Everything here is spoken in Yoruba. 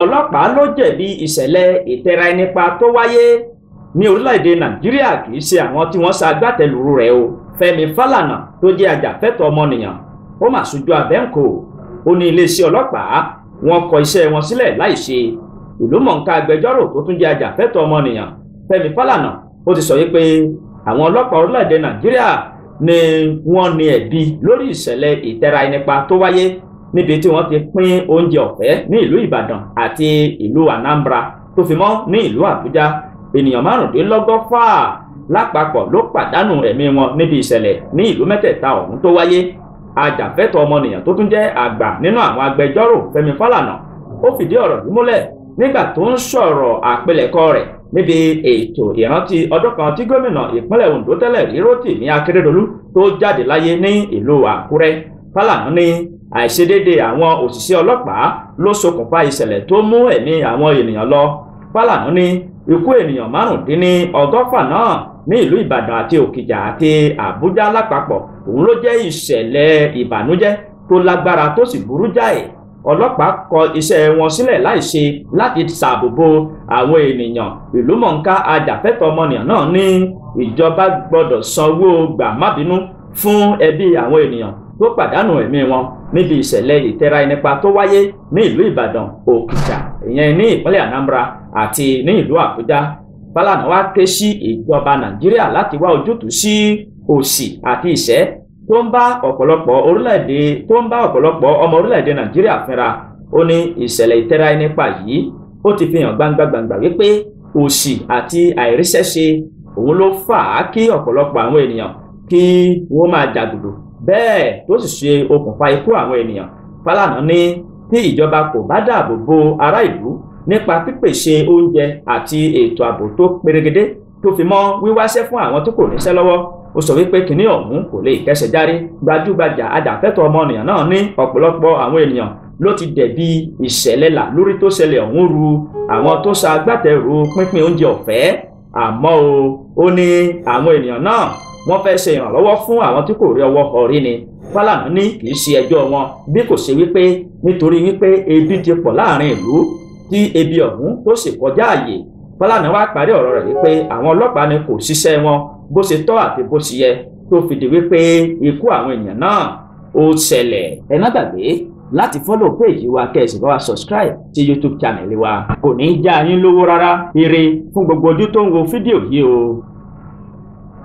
ọlọ́pàá ló jẹ̀bi ìṣẹ̀lẹ̀ ìtẹra ẹni pa tó wáyé ní orílẹ̀-èdè Nàìjíríà kì í ṣe àwọn tí wọ́n ṣagbátẹrù rẹ̀ o. Fẹ́mi Fálànà tó jẹ́ ajàfẹ́tọ̀ọ́ ọmọnìyàn ó mà ṣojú abẹ́ǹkò. Ó ní iléeṣẹ́ ọlọ́pàá wọn kọ iṣẹ́ wọn sílẹ̀ láìṣe. Ìlúmọ̀ọ́ká agbẹjọ́rò tó tún jẹ́ ajàfẹ́tọ̀ọ́ ọmọnìyàn Fẹ́mi Fálànà ó ti sọ wípé àwọn ọlọ́pàá orílẹ̀-èdè Nàìjíríà ni wọ́n ní ẹ̀bi lórí ìṣẹ̀lẹ̀ ìtẹra ẹni pa tó wáyé níbi tí wọ́n ti pín oúnjẹ ọ̀fẹ́ ní ìlú Ìbàdàn àti ìlú Anambra tó fi mọ́ ní ìlú Àbújá. Ènìyàn 25 lápapọ̀ ló pàdánù ẹ̀mí wọn níbi ìṣẹ̀lẹ̀ ní ìlú mẹ́tẹ̀ẹ̀ta ọ̀hún tó wáyé. Ajàfẹ́tọ̀ọ́ ọmọnìyàn tó tún jẹ́ àgbà nínú àwọn agbẹjọ́rò Fẹ́mi Fálànà ó fìdí ọ̀rọ̀ yìí múlẹ̀ nígbà tó ń sọ̀rọ̀ àpilẹ̀kọ rẹ̀ níbi ètò ìrántí ọdún kan tí gómìnà ìpínlẹ̀ Ondo tẹ́lẹ̀ rí Rótìmí Akérédolú tó jáde láyé ní ìlú Àkúrẹ́. Fálànà ní àìṣedéédé àwọn òṣìṣẹ́ ọlọ́pàá ló ṣokùnfà ìṣẹ̀lẹ̀ tó mú ẹ̀mí àwọn ènìyàn lọ. Fálànà ní ikú ènìyàn 125 náà ní ìlú Ìbàdàn àti Òkìjà àti Àbújá lápapọ̀ òun ló jẹ́ ìṣẹ̀lẹ̀ ìbànújẹ́ tó lágbára tó sì burú jáì. Ọlọ́pàá kọ iṣẹ́ wọn sílẹ̀ láìṣe láti ṣàbòbò àwọn ènìyàn. Ìlúmọ̀ọ́ká ajàfẹ́tọ̀ọ́ ọmọnìyàn náà ní ìjọba gbọ́dọ̀ sanwó gbàmábínú fún ẹbí àwọn ènìyàn tó pàdánù ẹ̀mí wọn níbi ìṣẹ̀lẹ̀ ìtẹra ẹni pa tó wáyé ní ìlú Ìbàdàn, Òkìjà ìyẹn ní ìpínlẹ̀ Anambra àti ní ìlú Àbújá. Fálànà wá ké sí ìjọba Nàìjíríà láti wá ojútùú sí òṣì àti ìṣẹ́ tó ń bá ọ̀pọ̀lọpọ̀ ọmọ orílẹ̀-èdè Nàìjíríà fínra. Ó ní ìṣẹ̀lẹ̀ ìtẹra ẹni pa yìí ó ti fi hàn gbangba wípé òṣì àti àìríṣẹ́ṣe òun ló fà á kí ọ̀pọ̀lọpọ̀ àwọn ènìyàn kí wọ́n máa jàgùdù bẹ́ẹ̀ tó sì ṣe okùnfà ikú àwọn ènìyàn. Fálànà ní tí ìjọba kò bá dáàbò bo ará ìlú nípa pípèsè oúnjẹ àti ètò ààbò tó perégedé tó fi mọ́ wíwáṣẹ́ fún àwọn tó kò níṣẹ́ lọ́wọ́, ó sọ wípé kìnní ọ̀hún kò lè kẹ́sẹ̀ járí. Gbajúgbajà ajàfẹ́tọ̀ọ́ ọmọnìyàn náà ní ọ̀pọ̀lọpọ̀ àwọn ènìyàn ló ti dẹ̀bi ìṣẹ̀lẹ̀ lórí tó ṣẹlẹ̀ ọ̀hún ru àwọn tó ṣagbátẹrù pínpín oúnjẹ ọ̀fẹ́. Àmọ́ ó ní àwọn ènìyàn náà wọ́n fẹ́ ṣe ìrànlọ́wọ́ fún àwọn tí kò rí ọwọ́ họrí ni. Fálànà ní kì í ṣe ẹjọ́ wọn bí kò ṣe wípé nítorí wípé ebi ti pọ̀ láàrin ìlú tí ebi ọ̀hún tó sì kọjá àyè. Fálànà wá parí ọ̀rọ̀ rẹ̀ wípé àwọn ọlọ́pàá ni kò ṣiṣẹ́ wọn bó ṣe tọ́ àti bó ṣe yẹ tó fi di wípé ikú àwọn èèyàn náà ó ṣẹlẹ̀. Ẹ má gbàgbé láti fọ́lọ̀ péèjì wa kẹ́sì bá wa subscribe sí YouTube channel wa. Kò ní í já yín lówó rárá. Ire fún gbogbo ojú tó ń wo fídíò yìí o.